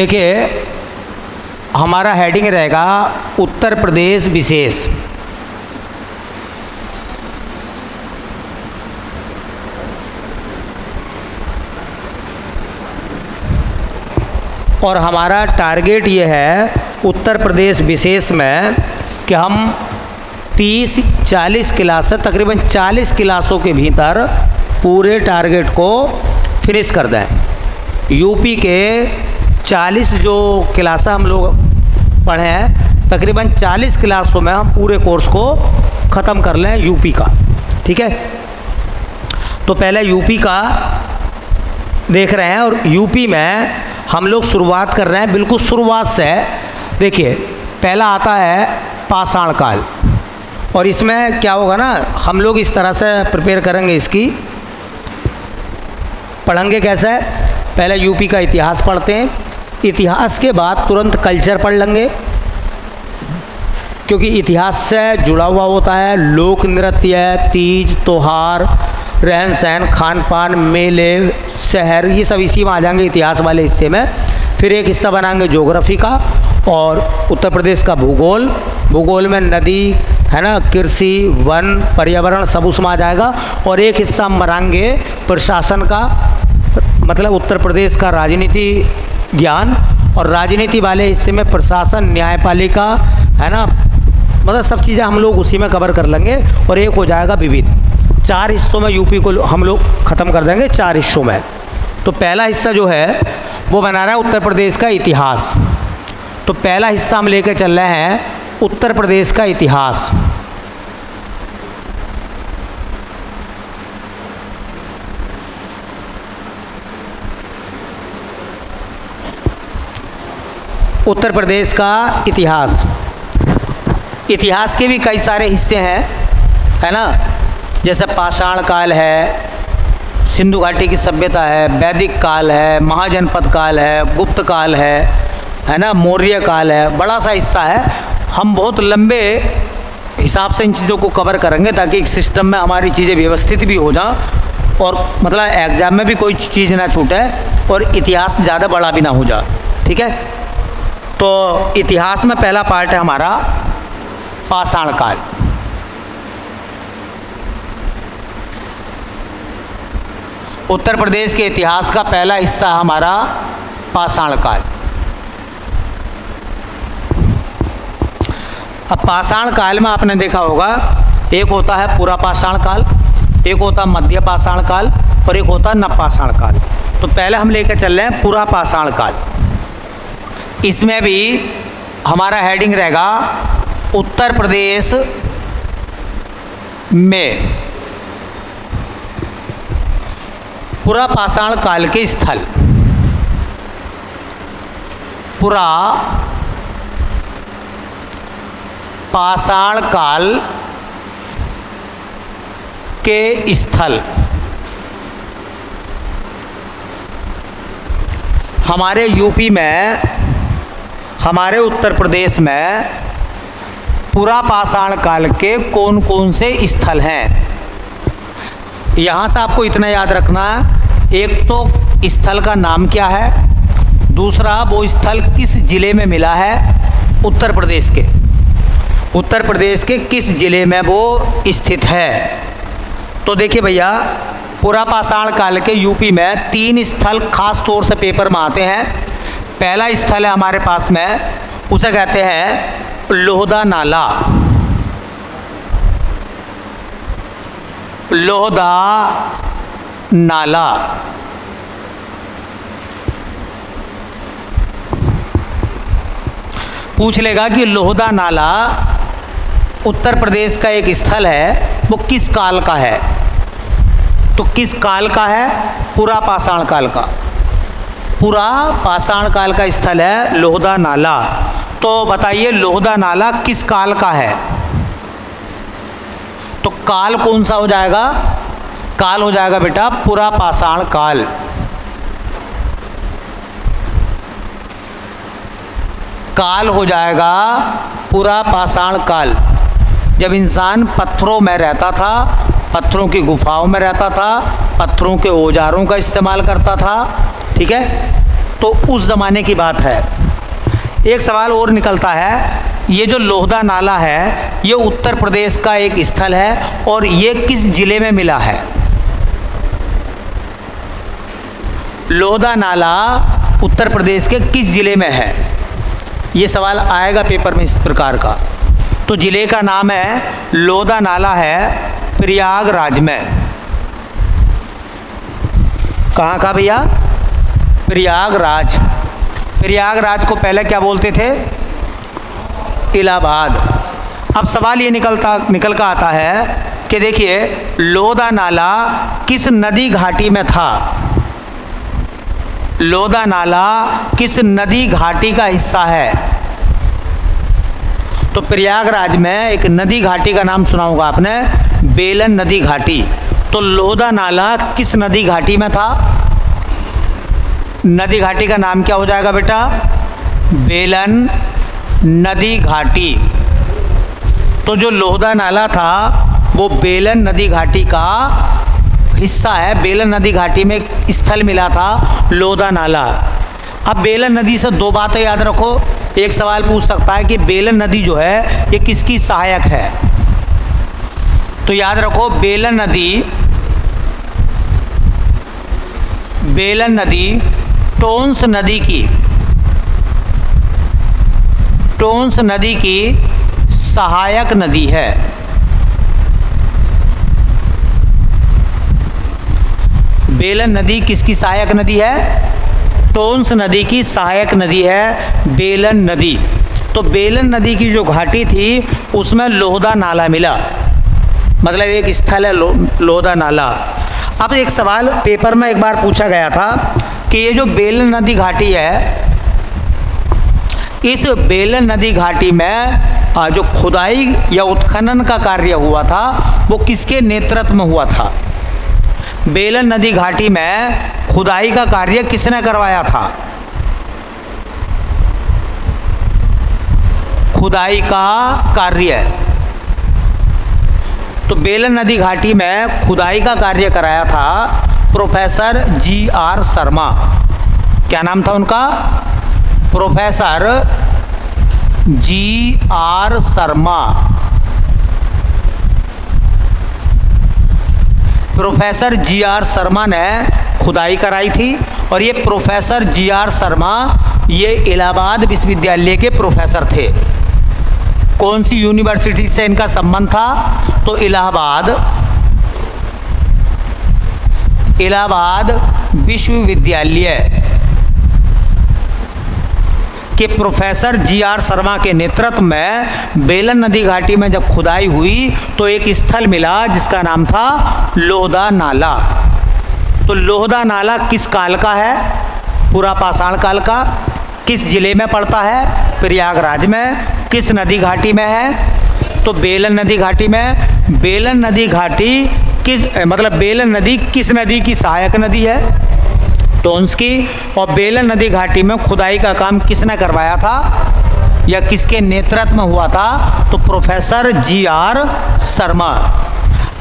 देखिए, हमारा हेडिंग रहेगा उत्तर प्रदेश विशेष। और हमारा टारगेट ये है उत्तर प्रदेश विशेष में कि हम 30-40 क्लास, तकरीबन 40 क्लासों के भीतर पूरे टारगेट को फिनिश कर दें। यूपी के 40 जो क्लास हम लोग पढ़े हैं, तकरीबन 40 क्लासों में हम पूरे कोर्स को ख़त्म कर लें यूपी का। ठीक है, तो पहले यूपी का देख रहे हैं और यूपी में हम लोग शुरुआत कर रहे हैं बिल्कुल शुरुआत से। देखिए, पहला आता है पाषाण काल, और इसमें क्या होगा ना, हम लोग इस तरह से प्रिपेयर करेंगे, इसकी पढ़ेंगे कैसे। पहले यूपी का इतिहास पढ़ते हैं, इतिहास के बाद तुरंत कल्चर पढ़ लेंगे, क्योंकि इतिहास से जुड़ा हुआ होता है। लोक नृत्य, तीज त्योहार, रहन सहन, खान पान, मेले, शहर, ये सब इसी में आ जाएंगे इतिहास वाले हिस्से में। फिर एक हिस्सा बनाएंगे ज्योग्राफी का, और उत्तर प्रदेश का भूगोल। भूगोल में नदी है ना, कृषि, वन, पर्यावरण सब उसमें आ जाएगा। और एक हिस्सा हम बनाएंगे प्रशासन का, मतलब उत्तर प्रदेश का राजनीति ज्ञान, और राजनीति वाले हिस्से में प्रशासन, न्यायपालिका है ना, मतलब सब चीज़ें हम लोग उसी में कवर कर लेंगे। और एक हो जाएगा विविध। 4 हिस्सों में यूपी को हम लोग ख़त्म कर देंगे, 4 हिस्सों में। तो पहला हिस्सा जो है वो बना रहा है उत्तर प्रदेश का इतिहास। तो पहला हिस्सा हम लेकर चल रहे हैं उत्तर प्रदेश का इतिहास। उत्तर प्रदेश का इतिहास। इतिहास के भी कई सारे हिस्से हैं, है ना, जैसे पाषाण काल है, सिंधु घाटी की सभ्यता है, वैदिक काल है, महाजनपद काल है, गुप्त काल है ना, मौर्य काल है। बड़ा सा हिस्सा है। हम बहुत लंबे हिसाब से इन चीज़ों को कवर करेंगे, ताकि एक सिस्टम में हमारी चीज़ें व्यवस्थित भी हो जाएं, और मतलब एग्ज़ाम में भी कोई चीज़ ना छूटे, और इतिहास ज़्यादा बड़ा भी ना हो जाए। ठीक है, तो इतिहास में पहला पार्ट है हमारा पाषाण काल। उत्तर प्रदेश के इतिहास का पहला हिस्सा हमारा पाषाण काल। अब पाषाण काल में आपने देखा होगा, एक होता है पूरा पाषाण काल, एक होता है मध्य पाषाण काल, और एक होता है नवपाषाण काल। तो पहले हम लेकर चल रहे हैं पूरा पाषाण काल। इसमें भी हमारा हेडिंग रहेगा उत्तर प्रदेश में पूरा पाषाण काल के स्थल। पूरा पाषाण काल के स्थल। हमारे यूपी में, हमारे उत्तर प्रदेश में पूरा पाषाण काल के कौन कौन से स्थल हैं। यहाँ से आपको इतना याद रखना है, एक तो स्थल का नाम क्या है, दूसरा वो स्थल किस जिले में मिला है, उत्तर प्रदेश के, उत्तर प्रदेश के किस जिले में वो स्थित है। तो देखिए भैया, पूरा पाषाण काल के यूपी में 3 स्थल खास तौर से पेपर में आते हैं। पहला स्थल है हमारे पास में, उसे कहते हैं लोहदा नाला। लोहदा नाला। पूछ लेगा कि लोहदा नाला उत्तर प्रदेश का एक स्थल है, वो किस काल का है। तो किस काल का है? पूरा पाषाण काल का। पूरा पाषाण काल का स्थल है लोहदा नाला। तो बताइए लोहदा नाला किस काल का है? तो काल कौन सा हो जाएगा? काल हो जाएगा बेटा पूरा पाषाण काल। काल हो जाएगा पूरा पाषाण काल। जब इंसान पत्थरों में रहता था, पत्थरों की गुफाओं में रहता था, पत्थरों के औजारों का इस्तेमाल करता था, ठीक है, तो उस ज़माने की बात है। एक सवाल और निकलता है, ये जो लोहदा नाला है ये उत्तर प्रदेश का एक स्थल है और ये किस जिले में मिला है? लोहदा नाला उत्तर प्रदेश के किस जिले में है? ये सवाल आएगा पेपर में इस प्रकार का। तो जिले का नाम है, लोहदा नाला है प्रयागराज में। कहाँ का भैया? प्रयागराज। प्रयागराज को पहले क्या बोलते थे? इलाहाबाद। अब सवाल ये निकल कर आता है कि देखिए लोहदा नाला किस नदी घाटी में था? लोहदा नाला किस नदी घाटी का हिस्सा है? तो प्रयागराज में एक नदी घाटी का नाम सुना होगा आपने, बेलन नदी घाटी। तो लोहदा नाला किस नदी घाटी में था? नदी घाटी का नाम क्या हो जाएगा बेटा? बेलन नदी घाटी। तो जो लोहदा नाला था वो बेलन नदी घाटी का हिस्सा है। बेलन नदी घाटी में एक स्थल मिला था लोहदा नाला। अब बेलन नदी से दो बातें याद रखो। एक सवाल पूछ सकता है कि बेलन नदी जो है ये किसकी सहायक है? तो याद रखो बेलन नदी टोंस नदी की सहायक नदी है। बेलन नदी किसकी सहायक नदी है? टोंस नदी की सहायक नदी है बेलन नदी। तो बेलन नदी की जो घाटी थी उसमें लोहदा नाला मिला, मतलब एक स्थल है लोहदा नाला। अब एक सवाल पेपर में एक बार पूछा गया था कि ये जो बेलन नदी घाटी है, इस बेलन नदी घाटी में जो खुदाई या उत्खनन का कार्य हुआ था वो किसके नेतृत्व में हुआ था? बेलन नदी घाटी में खुदाई का कार्य किसने करवाया था? खुदाई का कार्य। तो बेलन नदी घाटी में खुदाई का कार्य कराया था प्रोफेसर जी.आर. शर्मा। क्या नाम था उनका? Professor G.R.. Sharma. Professor G.R.. Sharma ने खुदाई कराई थी और ये प्रोफेसर जी.आर. शर्मा ये इलाहाबाद विश्वविद्यालय के प्रोफेसर थे। कौन सी यूनिवर्सिटी से इनका संबंध था? तो इलाहाबाद विश्वविद्यालय के प्रोफेसर जी.आर. शर्मा के नेतृत्व में बेलन नदी घाटी में जब खुदाई हुई तो एक स्थल मिला जिसका नाम था लोहदा नाला। तो लोहदा नाला किस काल का है? पूरा पाषाण काल का। किस जिले में पड़ता है? प्रयागराज में। किस नदी घाटी में है? तो बेलन नदी घाटी में। बेलन नदी घाटी बेलन नदी किस नदी की सहायक नदी है? टोंस की। और बेलन नदी घाटी में खुदाई का काम किसने करवाया था या किसके नेतृत्व में हुआ था? तो प्रोफेसर जी.आर. शर्मा।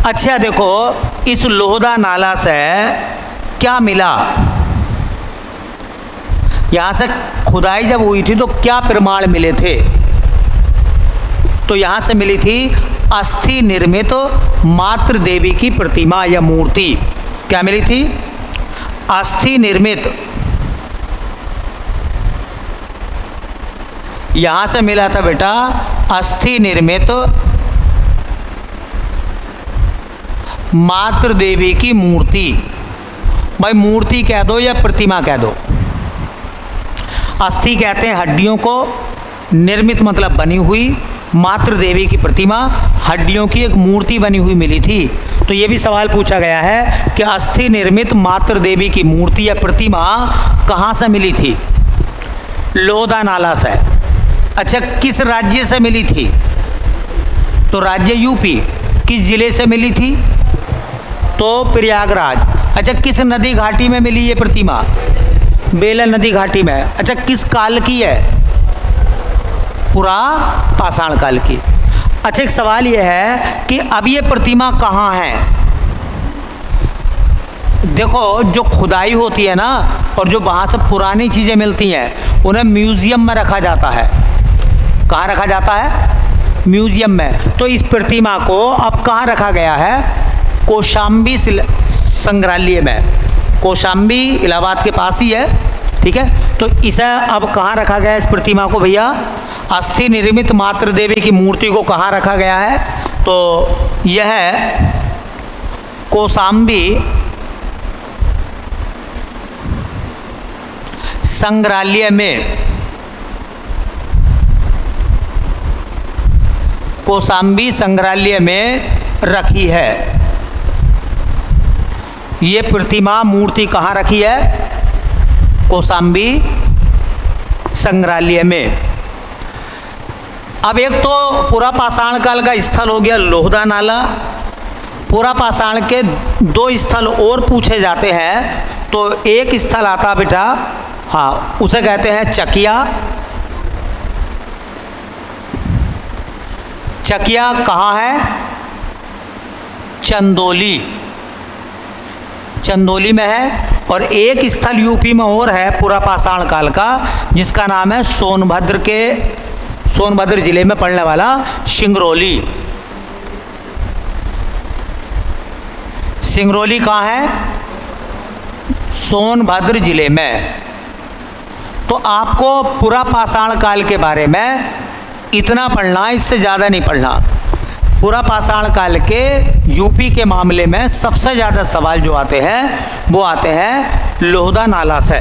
अच्छा देखो इस लोहदा नाला से क्या मिला? यहाँ से खुदाई जब हुई थी तो क्या प्रमाण मिले थे? तो यहाँ से मिली थी अस्थि निर्मित मातृ देवी की प्रतिमा या मूर्ति। क्या मिली थी? अस्थि निर्मित। यहाँ से मिला था बेटा अस्थि निर्मित मातृ देवी की मूर्ति। भाई मूर्ति कह दो या प्रतिमा कह दो। अस्थि कहते हैं हड्डियों को, निर्मित मतलब बनी हुई, मातृ देवी की प्रतिमा हड्डियों की एक मूर्ति बनी हुई मिली थी। तो ये भी सवाल पूछा गया है कि अस्थि निर्मित मातृ देवी की मूर्ति या प्रतिमा कहाँ से मिली थी? लोहदा नाला से। अच्छा किस राज्य से मिली थी? तो राज्य यूपी। किस जिले से मिली थी? तो प्रयागराज। अच्छा किस नदी घाटी में मिली ये प्रतिमा? बेलन नदी घाटी में। अच्छा किस काल की है? पूरा पाषाण काल की। अच्छा एक सवाल ये है कि अब ये प्रतिमा कहाँ है? देखो जो खुदाई होती है ना और जो वहाँ से पुरानी चीज़ें मिलती हैं उन्हें म्यूज़ियम में रखा जाता है। कहाँ रखा जाता है? म्यूज़ियम में। तो इस प्रतिमा को अब कहाँ रखा गया है? कौशाम्बी संग्रहालय में। कौशाम्बी इलाहाबाद के पास ही है, ठीक है। तो इसे अब कहाँ रखा गया है इस प्रतिमा को भैया? अस्थि निर्मित मातृ देवी की मूर्ति को कहाँ रखा गया है? तो यह कौशाम्बी संग्रहालय में, कौशाम्बी संग्रहालय में रखी है। ये प्रतिमा मूर्ति कहाँ रखी है? कौशाम्बी संग्रहालय में। अब एक तो पुरा पाषाण काल का स्थल हो गया लोहदा नाला। पुरा पाषाण के दो स्थल और पूछे जाते हैं। तो एक स्थल आता बेटा, हाँ, उसे कहते हैं चकिया। चकिया कहाँ है? चंदौली, चंदौली में है। और एक स्थल यूपी में और है पुरा पाषाण काल का, जिसका नाम है सोनभद्र जिले में पड़ने वाला सिंगरौली। सिंगरौली कहाँ है? सोनभद्र जिले में। तो आपको पुरा पाषाण काल के बारे में इतना पढ़ना, इससे ज़्यादा नहीं पढ़ना। पुरा पाषाण काल के यूपी के मामले में सबसे ज़्यादा सवाल जो आते हैं वो आते हैं लोहदा नाला से।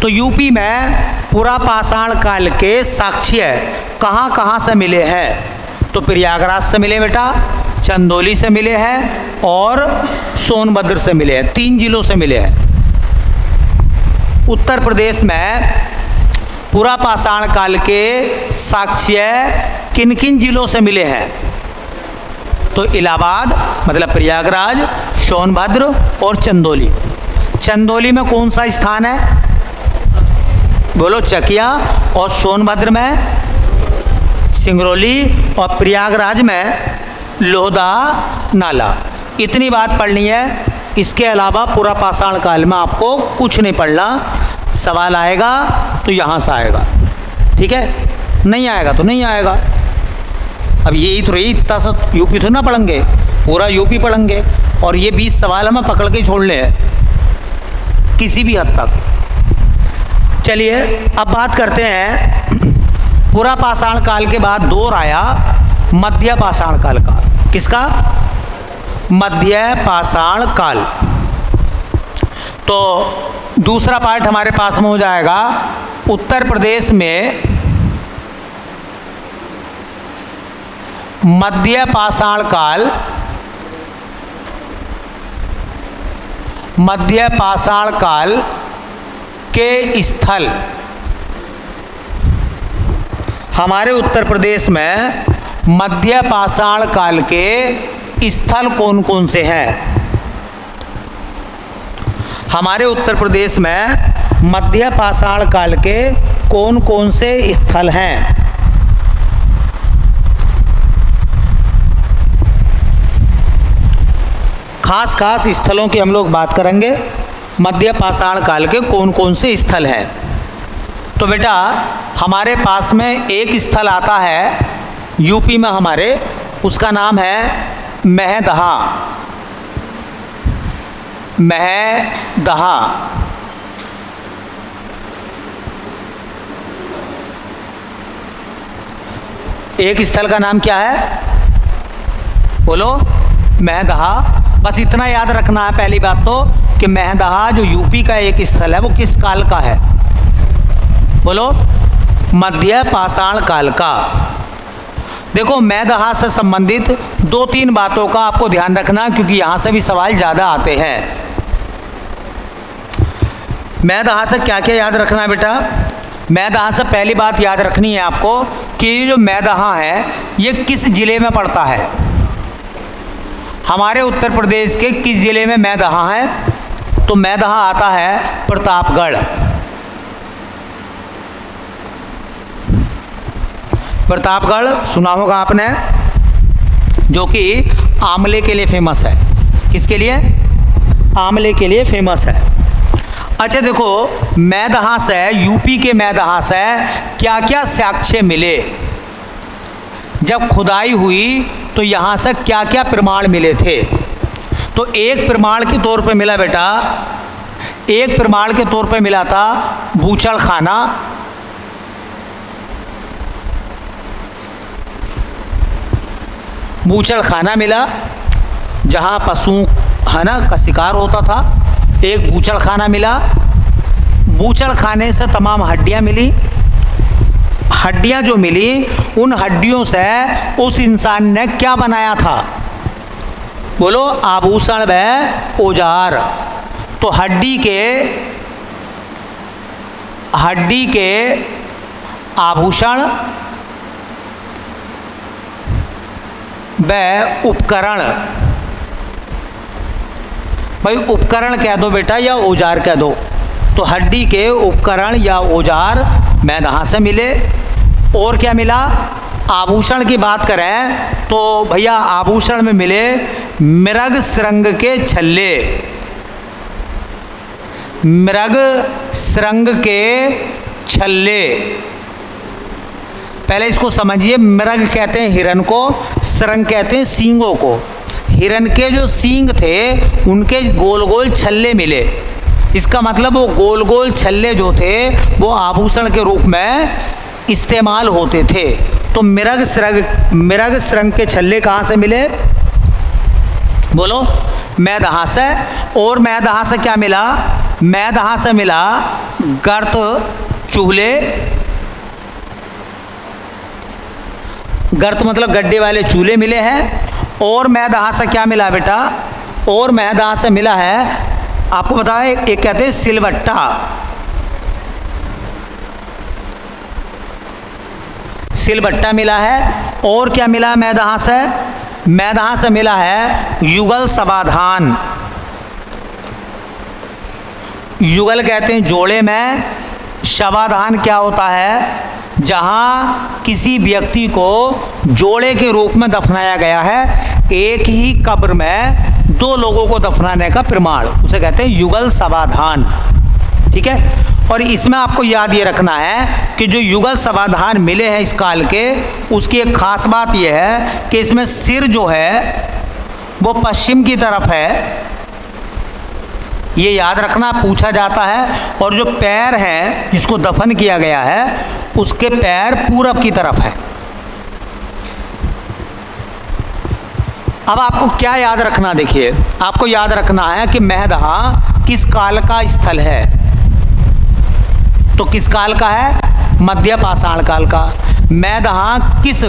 तो यूपी में पुरा पाषाण काल के साक्ष्य कहाँ कहाँ से मिले हैं? तो प्रयागराज से मिले बेटा, चंदौली से मिले हैं और सोनभद्र से मिले हैं। 3 जिलों से मिले हैं। उत्तर प्रदेश में पुरा पाषाण काल के साक्ष्य किन किन जिलों से मिले हैं? तो इलाहाबाद मतलब प्रयागराज, सोनभद्र और चंदौली। चंदौली में कौन सा स्थान है? बोलो, चकिया। और सोनभद्र में सिंगरौली और प्रयागराज में लोहदा नाला। इतनी बात पढ़नी है। इसके अलावा पुरा पाषाण काल में आपको कुछ नहीं पढ़ना। सवाल आएगा तो यहाँ से आएगा, ठीक है, नहीं आएगा तो नहीं आएगा। अब यही तो रही, इतना सा यूपी तो ना पढ़ेंगे, पूरा यूपी पढ़ेंगे। और ये 20 सवाल हमें पकड़ के छोड़ने हैं किसी भी हद तक। चलिए अब बात करते हैं पुरा पाषाण काल के बाद दौर आया मध्य पाषाण काल का। किसका? मध्य पाषाण काल। तो दूसरा पार्ट हमारे पास में हो जाएगा उत्तर प्रदेश में मध्य पाषाण काल। मध्य पाषाण काल के स्थल हमारे उत्तर प्रदेश में मध्य पाषाण काल के स्थल कौन कौन से हैं? हमारे उत्तर प्रदेश में मध्य पाषाण काल के कौन कौन से स्थल हैं? खास खास स्थलों की हम लोग बात करेंगे। मध्य पाषाण काल के कौन कौन से स्थल हैं? तो बेटा हमारे पास में एक स्थल आता है यूपी में हमारे, उसका नाम है महदहा। महदहा। एक स्थल का नाम क्या है? बोलो, महदहा। बस इतना याद रखना है पहली बात तो कि महदहा जो यूपी का एक स्थल है वो किस काल का है? बोलो, मध्य पाषाण काल का। देखो महदहा से संबंधित 2-3 बातों का आपको ध्यान रखना, क्योंकि यहाँ से भी सवाल ज़्यादा आते हैं। महदहा से क्या क्या याद रखना है बेटा? महदहा से पहली बात याद रखनी है आपको कि ये जो महदहा है ये किस जिले में पड़ता है? हमारे उत्तर प्रदेश के किस जिले में महदहा है? तो महदहा आता है प्रतापगढ़। प्रतापगढ़ सुना होगा आपने, जो कि आंवले के लिए फेमस है। किसके लिए? आंवले के लिए फेमस है। अच्छा देखो, मैदहा से, यूपी के मैदहा से क्या क्या साक्ष्य मिले, जब खुदाई हुई तो यहाँ से क्या क्या प्रमाण मिले थे। तो एक प्रमाण के तौर पे मिला बेटा, एक प्रमाण के तौर पे मिला था बूचड़ खाना, बूचड़ खाना मिला जहाँ पशुओं है ना का शिकार होता था। एक बूचड़ खाना मिला, बूचड़ खाने से तमाम हड्डियाँ मिली, हड्डियाँ जो मिली उन हड्डियों से उस इंसान ने क्या बनाया था, बोलो, आभूषण व औजार। तो हड्डी के आभूषण व उपकरण, भाई उपकरण कह दो बेटा या औजार कह दो, तो हड्डी के उपकरण या औजार मैदहा से मिले। और क्या मिला, आभूषण की बात करें तो भैया आभूषण में मिले मृग श्रृंग के छल्ले, मृग श्रृंग के छल्ले। पहले इसको समझिए, मृग कहते हैं हिरन को, श्रृंग कहते हैं सींगों को। हिरन के जो सींग थे उनके गोल गोल छल्ले मिले, इसका मतलब वो गोल गोल छल्ले जो थे वो आभूषण के रूप में इस्तेमाल होते थे। तो मृग श्रृंग के छल्ले कहाँ से मिले, बोलो, मैदहा से। और मैदहा से क्या मिला, मैदहा से मिला गर्त चूल्हे, गर्त मतलब गड्ढे वाले चूल्हे मिले हैं। और मैदहा से क्या मिला बेटा, और मैदहा से मिला है, आपको पता है एक कहते हैं सिलवट्टा, सिलवट्टा मिला है। और क्या मिला मैदहा से, मैदहा से मिला है युगल समाधान। युगल कहते हैं जोड़े में, समाधान क्या होता है, जहाँ किसी व्यक्ति को जोड़े के रूप में दफनाया गया है, एक ही कब्र में दो लोगों को दफनाने का प्रमाण, उसे कहते हैं युगल समाधान। ठीक है, और इसमें आपको याद ये रखना है कि जो युगल समाधान मिले हैं इस काल के, उसकी एक खास बात यह है कि इसमें सिर जो है वो पश्चिम की तरफ है, ये याद रखना, पूछा जाता है। और जो पैर हैं जिसको दफन किया गया है उसके पैर पूरब की तरफ है। अब आपको क्या याद रखना, देखिए आपको याद रखना है कि मैदहा किस काल का स्थल है, तो किस काल का है, मध्य पाषाण काल का। मैदहा किस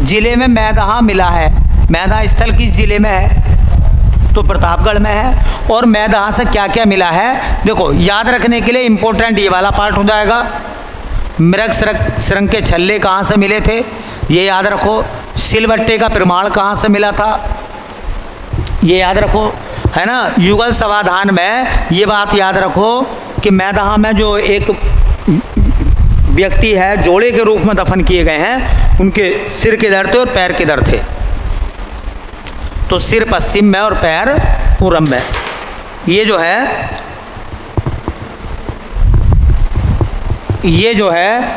जिले में मैदहा मिला है, मैदहा स्थल किस जिले में है, तो प्रतापगढ़ में है। और मैदहा से क्या क्या मिला है, देखो याद रखने के लिए इम्पोर्टेंट ये वाला पार्ट हो जाएगा। मृग श्रृंग के छल्ले कहाँ से मिले थे, ये याद रखो। सिलवट्टे का प्रमाण कहाँ से मिला था, ये याद रखो, है ना। युगल समाधान में ये बात याद रखो कि मैदहा में जो एक व्यक्ति है जोड़े के रूप में दफन किए गए हैं, उनके सिर किधर थे और पैर किधर थे, तो सिर पश्चिम में और पैर पूरब में। ये जो है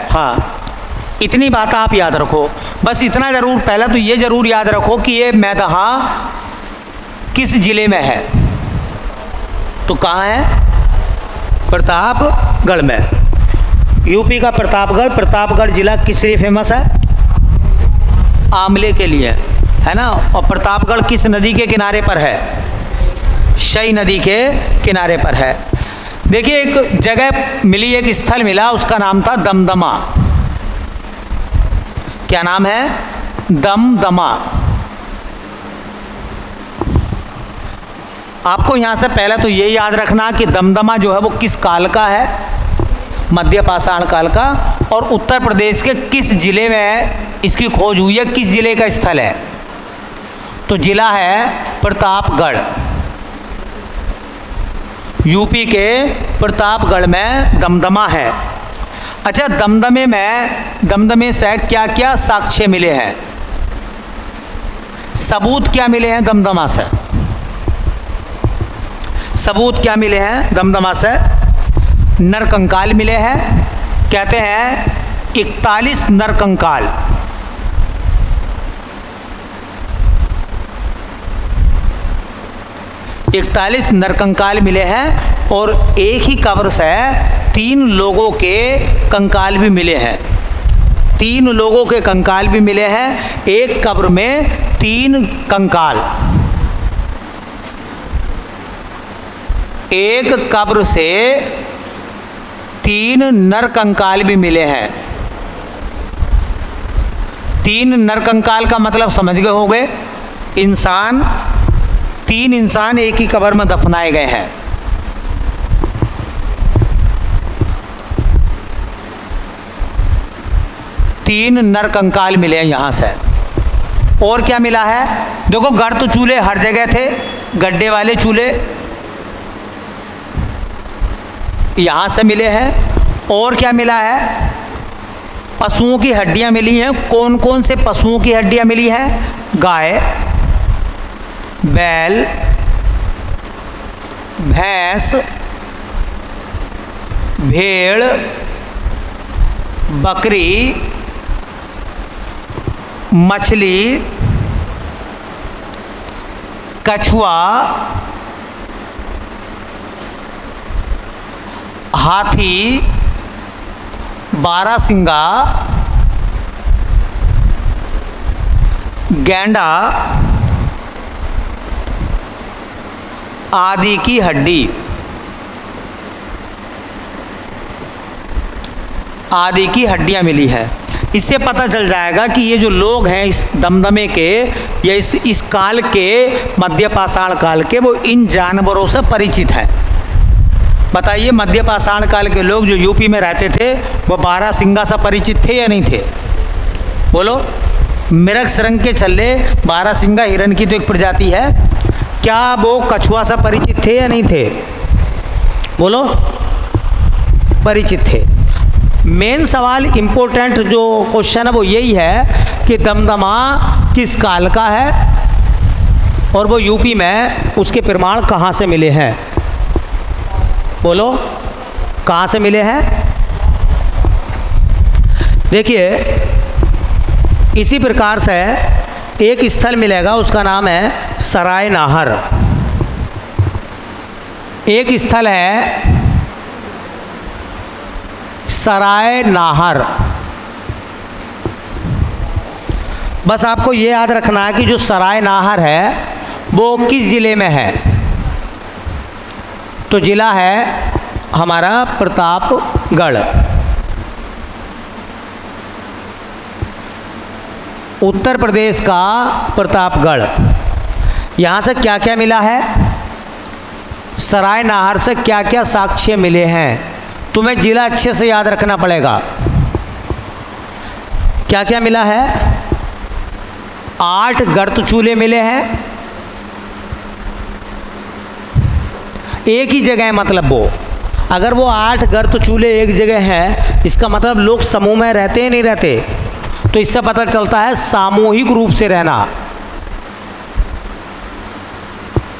हाँ, इतनी बात आप याद रखो, बस इतना ज़रूर। पहले तो ये ज़रूर याद रखो कि ये मैदहा किस जिले में है, तो कहाँ है, प्रतापगढ़ में। यूपी का प्रतापगढ़, प्रतापगढ़ जिला किस लिए फेमस है, आंवले के लिए, है ना। और प्रतापगढ़ किस नदी के किनारे पर है, शई नदी के किनारे पर है। देखिए एक जगह मिली, एक स्थल मिला, उसका नाम था दमदमा। क्या नाम है, दमदमा। आपको यहाँ से पहले तो ये याद रखना कि दमदमा जो है वो किस काल का है, मध्य पाषाण काल का, और उत्तर प्रदेश के किस जिले में इसकी खोज हुई है, किस जिले का स्थल है, तो जिला है प्रतापगढ़। यूपी के प्रतापगढ़ में दमदमा है। अच्छा, दमदमे से क्या क्या साक्ष्य मिले हैं, सबूत क्या मिले हैं दमदमा से, सबूत क्या मिले हैं दमदमा से, नरकंकाल मिले हैं, कहते हैं 41 नरकंकाल। इकतालीस नरकंकाल मिले हैं और एक ही कब्र से 3 लोगों के कंकाल भी मिले हैं। 3 लोगों के कंकाल भी मिले हैं, एक कब्र में 3 कंकाल। एक कब्र से 3 नरकंकाल भी मिले हैं। 3 नरकंकाल का मतलब समझ गए होंगे, इंसान 3 इंसान एक ही कब्र में दफनाए गए हैं। तीन नरकंकाल मिले हैं यहां से। और क्या मिला है? देखो, गर्त चूल्हे हर जगह थे, गड्ढे वाले चूल्हे यहां से मिले हैं। और क्या मिला है? पशुओं की हड्डियां मिली हैं। कौन कौन से पशुओं की हड्डियां मिली हैं? गाय, बैल, भैंस, भेड़, बकरी, मछली, कछुआ, हाथी, बारहसिंगा, गैंडा आदि की हड्डी आदि की हड्डियां मिली है। इससे पता चल जाएगा कि ये जो लोग हैं इस दमदमे के या इस काल के, मध्य पाषाण काल के, वो इन जानवरों से परिचित हैं। बताइए, मध्य पाषाण काल के लोग जो यूपी में रहते थे वो बारहसिंगा से परिचित थे या नहीं थे? बोलो। मृग रंग के छल्ले, बारहसिंगा हिरण की तो एक प्रजाति है, क्या वो कछुआ से परिचित थे या नहीं थे? बोलो। परिचित थे। मेन सवाल, इम्पोर्टेंट जो क्वेश्चन है वो यही है कि दमदमा किस काल का है और वो यूपी में उसके प्रमाण कहाँ से मिले हैं? बोलो, कहाँ से मिले हैं? देखिए, इसी प्रकार से एक स्थल मिलेगा, उसका नाम है सराय नाहर। एक स्थल है सराय नाहर। बस आपको ये याद रखना है कि जो सराय नाहर है वो किस ज़िले में है। तो ज़िला है हमारा प्रतापगढ़। उत्तर प्रदेश का प्रतापगढ़। यहाँ से क्या क्या मिला है? सराय नाहर से क्या क्या साक्ष्य मिले हैं? तुम्हें जिला अच्छे से याद रखना पड़ेगा। क्या क्या मिला है? 8 गर्त चूल्हे मिले हैं, एक ही जगह है। मतलब वो, अगर वो 8 गर्त चूल्हे एक जगह हैं, इसका मतलब लोग समूह में रहते हैं नहीं रहते? तो इससे पता चलता है सामूहिक रूप से रहना।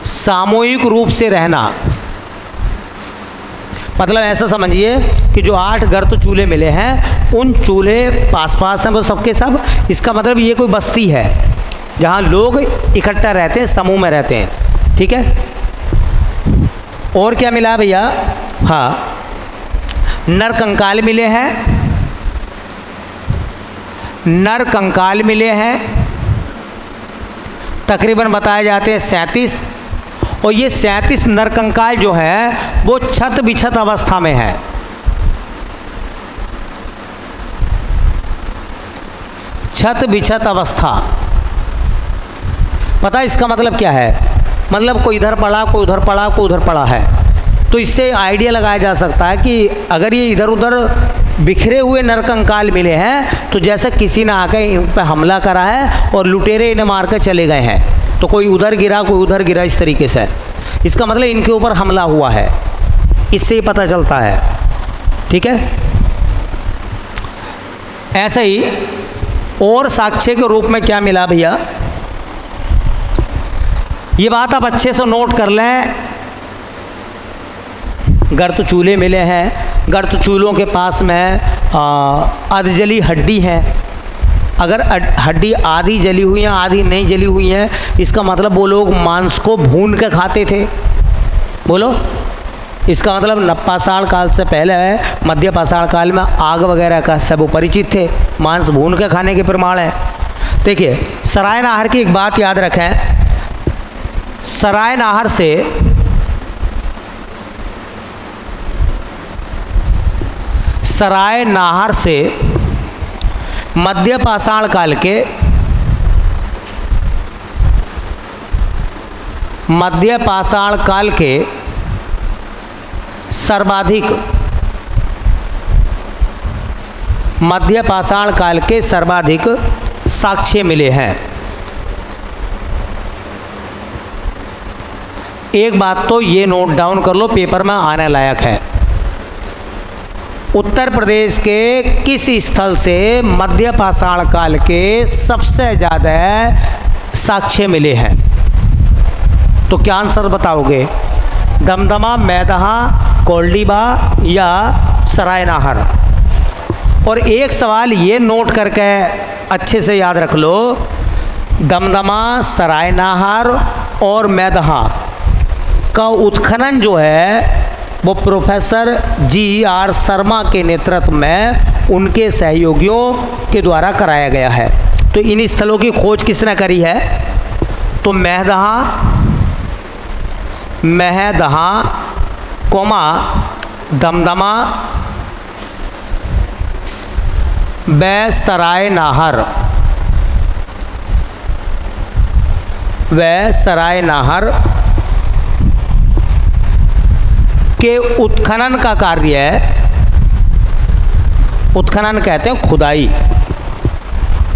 सामूहिक रूप से रहना मतलब ऐसा समझिए कि जो 8 गर्त चूल्हे मिले हैं, उन चूल्हे पास पास हैं वो सबके सब। इसका मतलब ये कोई बस्ती है जहाँ लोग इकट्ठा रहते हैं, समूह में रहते हैं। ठीक है। और क्या मिला भैया? हाँ, नरकंकाल मिले हैं। नरकंकाल मिले हैं, तकरीबन बताए जाते हैं 37। और ये 37 नरकंकाल जो है वो छत बिछत अवस्था में है। छत बिछत अवस्था, पता है इसका मतलब क्या है? मतलब कोई इधर पड़ा, कोई उधर पड़ा, कोई उधर पड़ा है। तो इससे आइडिया लगाया जा सकता है कि अगर ये इधर उधर बिखरे हुए नरकंकाल मिले हैं तो जैसे किसी ने आकर इन पर हमला करा है और लुटेरे इन्हें मार कर चले गए हैं। तो कोई उधर गिरा, कोई उधर गिरा, इस तरीके से। इसका मतलब इनके ऊपर हमला हुआ है, इससे ही पता चलता है। ठीक है। ऐसे ही और साक्ष्य के रूप में क्या मिला भैया? ये बात आप अच्छे से नोट कर लें। गर्त चूल्हे मिले हैं, गर्त चूल्हों के पास में अधजली हड्डी है। अगर हड्डी आधी जली हुई है आधी नहीं जली हुई है, इसका मतलब वो लोग मांस को भून के खाते थे। बोलो, इसका मतलब नवपाषाण काल से पहले मध्य पाषाण काल में आग वगैरह का सब परिचित थे, मांस भून के खाने के प्रमाण है। देखिए, सराय नाहर की एक बात याद रखें, सराय नाहर से मध्य पाषाण काल के सर्वाधिक साक्ष्य मिले हैं। एक बात तो ये नोट डाउन कर लो, पेपर में आने लायक है। उत्तर प्रदेश के किस स्थल से मध्य पाषाण काल के सबसे ज़्यादा साक्ष्य मिले हैं? तो क्या आंसर बताओगे? दमदमा, मैदहा, कोल्डीबा या सराय नाहर? और एक सवाल ये नोट करके अच्छे से याद रख लो, दमदमा, सराय नाहर और मैदहा का उत्खनन जो है वो प्रोफेसर GR शर्मा के नेतृत्व में उनके सहयोगियों के द्वारा कराया गया है। तो इन स्थलों की खोज किसने करी है? तो महदहा, कोमा, दमदमा व सराय नाहर के उत्खनन का कार्य है। उत्खनन कहते हैं खुदाई।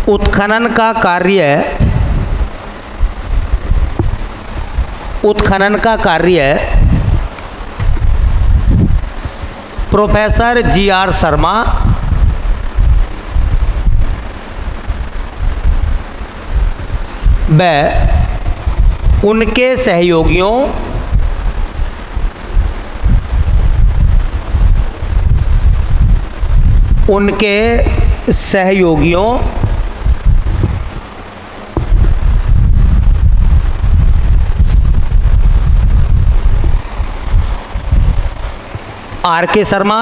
उत्खनन का कार्य प्रोफेसर GR शर्मा व उनके सहयोगियों RK शर्मा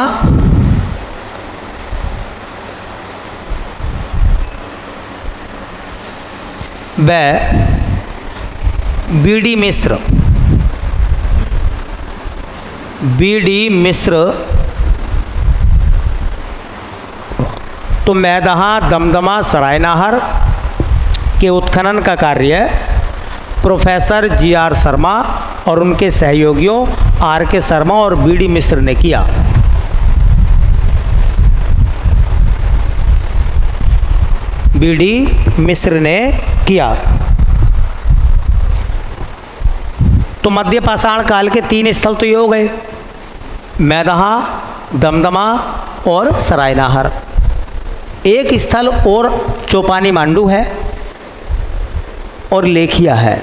व BD मिश्र तो मैदहा, दमदमा, सराय नाहर के उत्खनन का कार्य प्रोफेसर GR शर्मा और उनके सहयोगियों RK शर्मा और BD मिश्र ने किया। BD मिश्र ने किया। तो मध्य पाषाण काल के 3 स्थल तो ये हो गए, मैदहा, दमदमा और सराय नाहर। एक स्थल और चौपानी मांडू है और लेखिया है।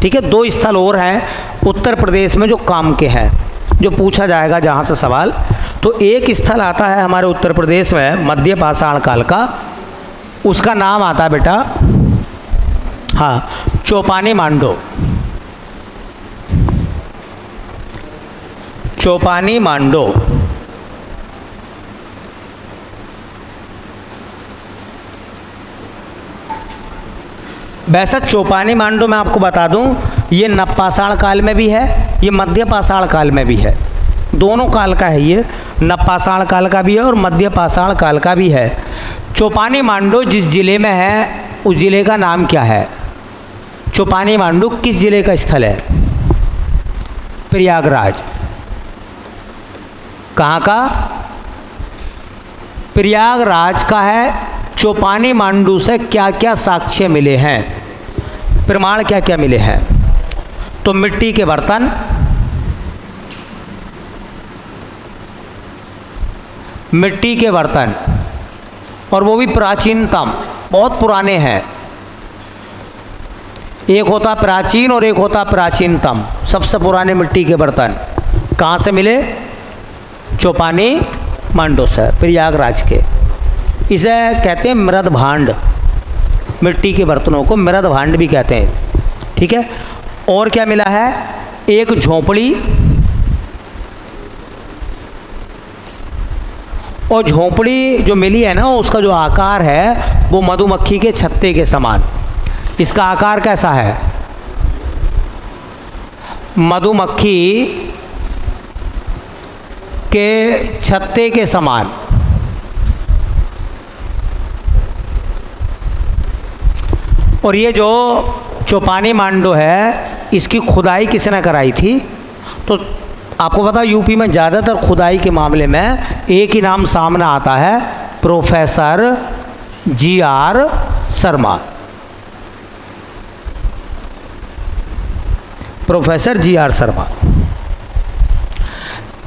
ठीक है, 2 स्थल और हैं उत्तर प्रदेश में जो काम के हैं, जो पूछा जाएगा जहाँ से सवाल। तो एक स्थल आता है हमारे उत्तर प्रदेश में मध्य पाषाण काल का, उसका नाम आता है बेटा, हाँ, चौपानी मांडो। चौपानी मांडो वैसा चौपानी मांडो मैं आपको बता दूं, ये नवपाषाण काल में भी है, ये मध्य पाषाण काल में भी है, दोनों काल का है। ये नवपाषाण काल का भी है और मध्य पाषाण काल का भी है। चौपानी मांडो जिस जिले में है उस जिले का नाम क्या है? चौपानी मांडू किस जिले का स्थल है? प्रयागराज। कहाँ का? प्रयागराज का है। चौपानी मांडू से क्या क्या साक्ष्य मिले हैं, प्रमाण क्या क्या मिले हैं? तो मिट्टी के बर्तन, मिट्टी के बर्तन, और वो भी प्राचीनतम, बहुत पुराने हैं। एक होता प्राचीन और एक होता प्राचीनतम। सबसे पुराने मिट्टी के बर्तन कहाँ से मिले? चौपानी मांडो से, प्रयागराज के। इसे कहते हैं मृद भांड, मिट्टी के बर्तनों को मृद भांड भी कहते हैं। ठीक है, और क्या मिला है, एक झोंपड़ी, और झोंपड़ी जो मिली है ना उसका जो आकार है वो मधुमक्खी के छत्ते के समान। इसका आकार कैसा है, मधुमक्खी के छत्ते के समान। और ये जो चौपानी मांडो है इसकी खुदाई किसने कराई थी, तो आपको पता यूपी में ज़्यादातर खुदाई के मामले में एक ही नाम सामने आता है, professor G.R.. Sharma. Professor G.R.. Sharma.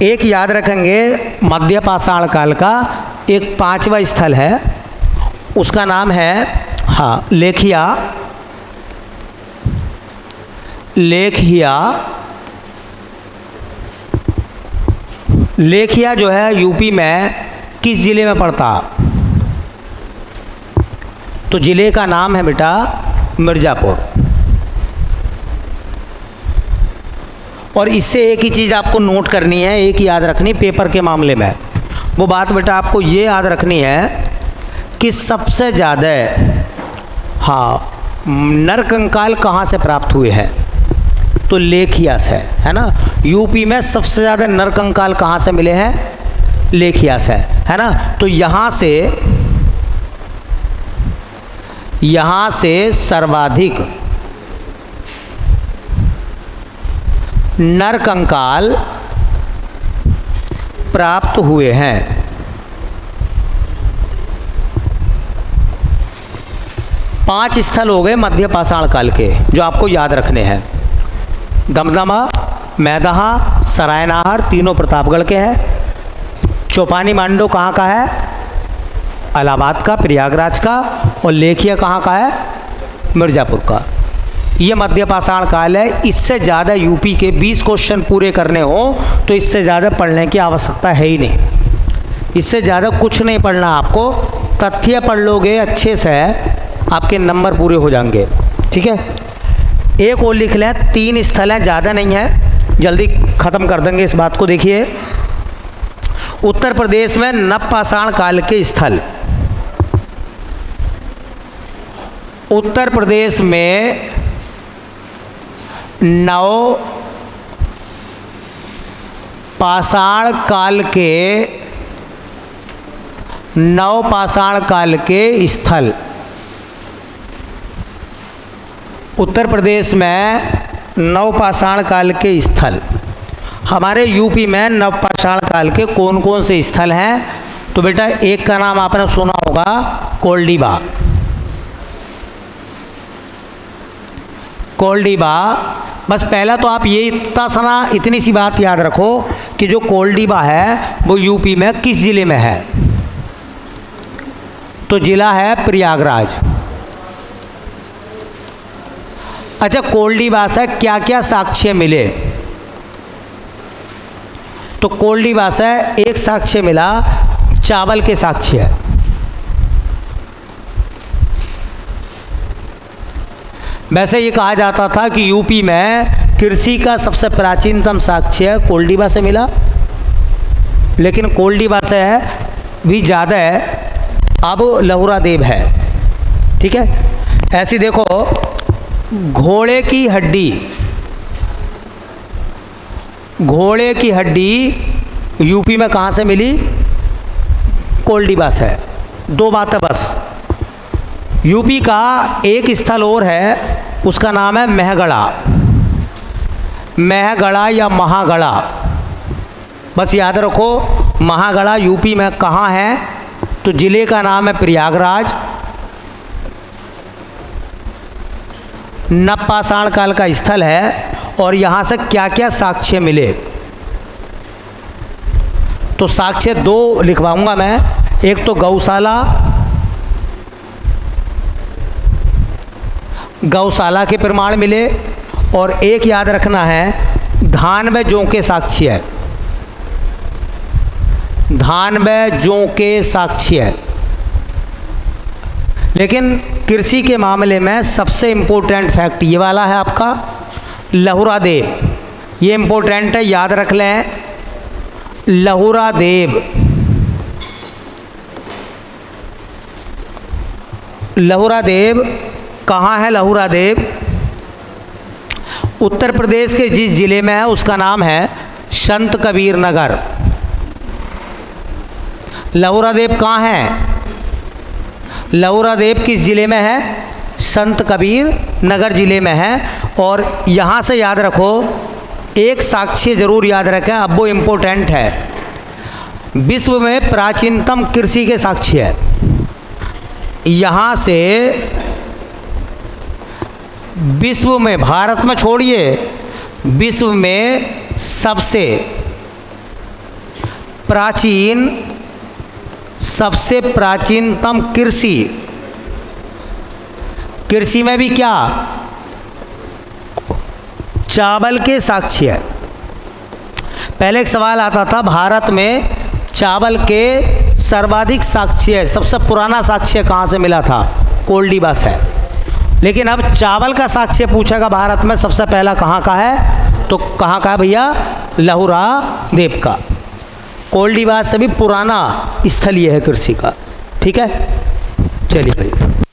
एक याद रखेंगे, मध्य पाषाण काल का एक 5वां स्थल है, उसका नाम है लेखिया। लेखिया जो है यूपी में किस ज़िले में पड़ता, तो ज़िले का नाम है बेटा मिर्ज़ापुर। और इससे एक ही चीज़ आपको नोट करनी है, एक ही याद रखनी पेपर के मामले में, वो बात बेटा आपको ये याद रखनी है कि सबसे ज़्यादा नरकंकाल कहाँ से प्राप्त हुए हैं, तो लेखिया से, है ना। यूपी में सबसे ज़्यादा नरकंकाल कहाँ से मिले हैं, लेखिया से, है ना। तो यहाँ से सर्वाधिक नरकंकाल प्राप्त हुए हैं। पांच स्थल हो गए मध्य पाषाण काल के जो आपको याद रखने हैं। दमदमा, मैदहा, सरायनाहर तीनों प्रतापगढ़ के हैं। चौपानी मांडो कहाँ का है, इलाहाबाद का, प्रयागराज का। और लेखिया कहाँ का है, मिर्ज़ापुर का। ये मध्य पाषाण काल है। इससे ज़्यादा यूपी के 20 क्वेश्चन पूरे करने हो तो इससे ज़्यादा पढ़ने की आवश्यकता है ही नहीं। इससे ज़्यादा कुछ नहीं पढ़ना आपको, तथ्य पढ़ लोगे अच्छे से आपके नंबर पूरे हो जाएंगे। ठीक है, एक और लिख लें, 3 स्थल हैं, ज़्यादा नहीं है, जल्दी ख़त्म कर देंगे इस बात को। देखिए, उत्तर प्रदेश में नवपाषाण काल के स्थल, उत्तर प्रदेश में नवपाषाण काल के स्थल, उत्तर प्रदेश में नवपाषाण काल के स्थल। हमारे यूपी में नवपाषाण काल के कौन कौन से स्थल हैं, तो बेटा एक का नाम आपने सुना होगा, कोल्डिबा। कोल्डिबा, बस पहला तो आप ये इतनी सी बात याद रखो कि जो कोल्डिबा है वो यूपी में किस ज़िले में है, तो ज़िला है प्रयागराज। अच्छा, कोल्डिबा से क्या क्या साक्ष्य मिले, तो कोल्डिबा से एक साक्ष्य मिला, चावल के साक्ष्य। वैसे ये कहा जाता था कि यूपी में कृषि का सबसे प्राचीनतम साक्ष्य कोल्डिबा से मिला, लेकिन कोल्डिबा से भी ज़्यादा अब लहुरा देव है। ठीक है, ऐसी देखो, घोड़े की हड्डी यूपी में कहाँ से मिली, कोल्डिबा से। 2 बातें बस। यूपी का एक स्थल और है, उसका नाम है महगढ़ा या महागढ़ा। बस याद रखो, महागढ़ा यूपी में कहाँ है, तो ज़िले का नाम है प्रयागराज। नवपाषाण काल का स्थल है। और यहाँ से क्या क्या साक्ष्य मिले, तो साक्ष्य 2 लिखवाऊंगा मैं। एक तो गौशाला के प्रमाण मिले, और एक याद रखना है धान व जौ के साक्ष्य है। धान व जौ के साक्ष्य है। लेकिन कृषि के मामले में सबसे इम्पोर्टेंट फैक्ट ये वाला है आपका लहुरा देव। ये इम्पोर्टेंट है, याद रख लें। लहुरा देव, लहुरा देव कहाँ है? लहुरा देव उत्तर प्रदेश के जिस जिले में है उसका नाम है संत कबीर नगर। लहुरा देव कहाँ है? लहुरा देव किस जिले में है? संत कबीर नगर जिले में है। और यहाँ से याद रखो, एक साक्ष्य जरूर याद रखें, अब वो इम्पोर्टेंट है। विश्व में प्राचीनतम कृषि के साक्ष्य है। यहाँ से विश्व में, भारत में छोड़िए, विश्व में सबसे प्राचीनतम कृषि में भी क्या? चावल के साक्ष्य है। पहले एक सवाल आता था, भारत में चावल के सर्वाधिक साक्ष्य है, सबसे पुराना साक्ष्य कहाँ से मिला था? कोल्डिबस है। लेकिन अब चावल का साक्ष्य पूछेगा भारत में सबसे पहला कहाँ का है? तो कहाँ का है भैया? लहुरा देव का। कोल्डिबस से भी पुराना स्थल ये है कृषि का। ठीक है, चलिए भाई।